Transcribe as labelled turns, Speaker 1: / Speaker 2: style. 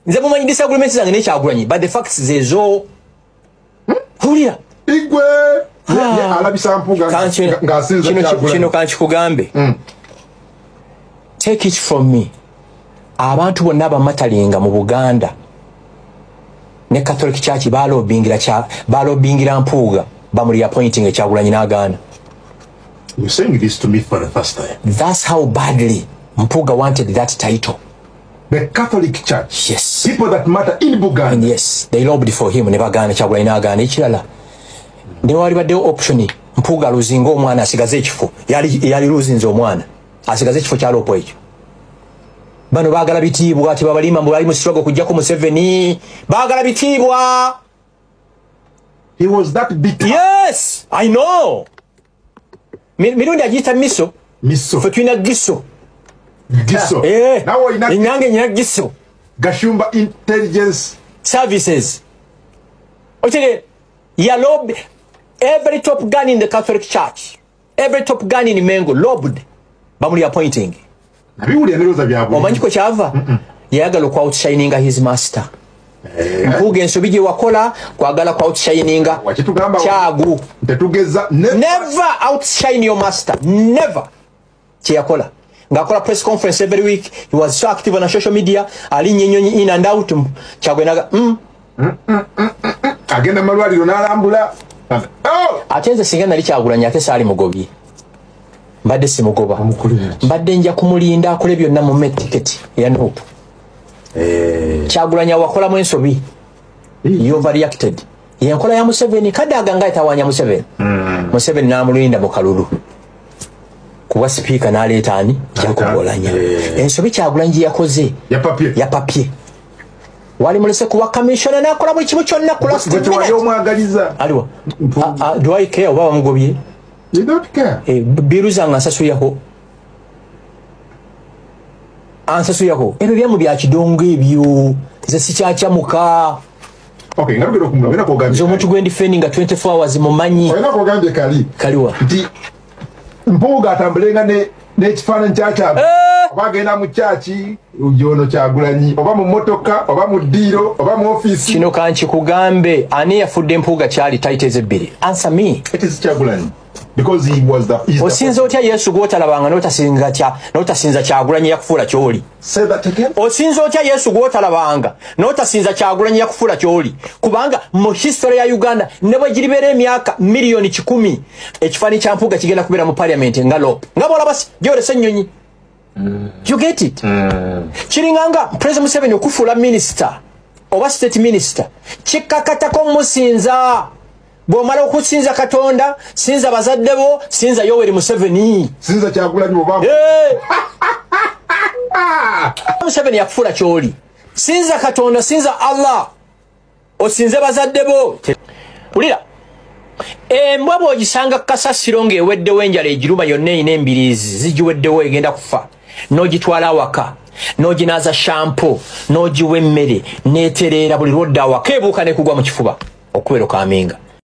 Speaker 1: nze mumanyi disagreements zange n'ekyagulanyi but the facts zezo hulira
Speaker 2: igwe alabisa Mpugga ng'asinza Kyagulanyi
Speaker 1: kino kankikugambe take it from me abantu bonna abamatalinga mu Buganda ne Catholic Church balobingira Mpugga bamuli appointing Kyagulanyi n'agaana.
Speaker 2: You're saying this to me for the first time.
Speaker 1: That's how badly Mpugga wanted that title.
Speaker 2: The Catholic Church.
Speaker 1: Yes.
Speaker 2: People that matter in Buganda.
Speaker 1: And yes, they lobbied for him. Never gana Kyagulanyi n'agaana ekirala. Ne wali baddewo option Mpugga aluzinga omwana asigaze ekifo. Yali luzinze omwana. Asigaze ekifo kya lopo ekyo. Bano baagala bitiibwa ati babalima bali mu struggle kujjako Museveni. Baagala bitiibwa.
Speaker 2: He was that bitter.
Speaker 1: Yes, I know. Mirundi agita miso. Fetwina giso.
Speaker 2: Now
Speaker 1: inyange nyina giso.
Speaker 2: Gashumba Intelligence
Speaker 1: Services. Okay, ya lob every top gun in the Catholic Church. Every top gun in Mengo lobbed. Bamuli appointing. Omanyi ko kyava? Yagala kwa outshininga his master. Mpugga ensobije wakola kwagala kwa outshininga kyagu. Never outshine your master. Never. Kyakola. Ngakola press conference every week. He was so active on social media. Alinye nyonyi in and out. Kyagwenaga
Speaker 2: agenda malwaliro n'alambula.
Speaker 1: Atenze singa nali Kyagulanyi ate saali mugobi. Mbadde simugoba. Mbadde nja kumulinda akole byonna mu metiketi ya Nuupu. Kyagulanyi wakola mu ensobi. You overreacted. Yenkola ya Museveni kadaga nga etawanya Museveni. Museveni n'amulinda mu kalulu. Kuba speaker n'aleeta ani Kyagulanyi. Ensobi Kyagulanyi yakoze ya papier. Wali mulese kuwa commissioner n'akola buli kimu kyonna ku last minute. Aliwa. Do I care oba bamugobye?
Speaker 2: You don't care.
Speaker 1: Biruza nga nsasuyako. Ansasuyako. Ebyo byamu bya kidongo ebyo. Nze sikyakyamuka.
Speaker 2: Okay, ngabiro kumulabira ko gambye.
Speaker 1: Nze omuntu gwe ndifendinga 24 hours mumanyi.
Speaker 2: Oyina ko gambye kali.
Speaker 1: Kaliwa.
Speaker 2: Nti Mpugga atambulenga n'ekifaananyi kyakyago. Oba agenda mu kyaki ujono Kyagulanyi oba mu motoka oba mu ddiiro oba mu office.
Speaker 1: Kino kankikugambe ani yafudde Mpugga kyali titles ebbiri. Answer me.
Speaker 2: It is Kyagulanyi. Because he was the
Speaker 1: Osinza otya Yesu gwotalabanga n'otasinza Kyagulanyi yakufuula kyoli.
Speaker 2: Say that again.
Speaker 1: Osinza otya Yesu gwotalabanga n'otasinza Kyagulanyi yakufuula kyoli. Kubanga mu history ya Uganda ne bwe giribera emyaka miliyoni 10 ekifaananyi kya Mpugga kigenda kubeera mu parliament nga lope. Nga bw'olabasi gyolesa ennyonyi. You get it? Chiringanga President Museveni okufuula minister oba state minister kikakatako musinza. Bw'omala okusinza Katonda, sinza bazadde bo, sinza Yoweri Museveni.
Speaker 2: Sinza Kyagulanyi obama.
Speaker 1: Museveni yakufuula kyoli. Sinza Katonda, sinza Allah. Osinze bazadde bo. Ulira. Embwa bw'ogisanga kasasiro ng'eweddewo enjala egiruma yonna eyina embiriizi zigiweddewo egenda kufa. N'ogitwala awaka. N'oginaaza shampo. N'ogiwa emmere. N'etereera buli lwodda awaka ebuuka ne kugwa mu kifuba. Okubeera okaminga.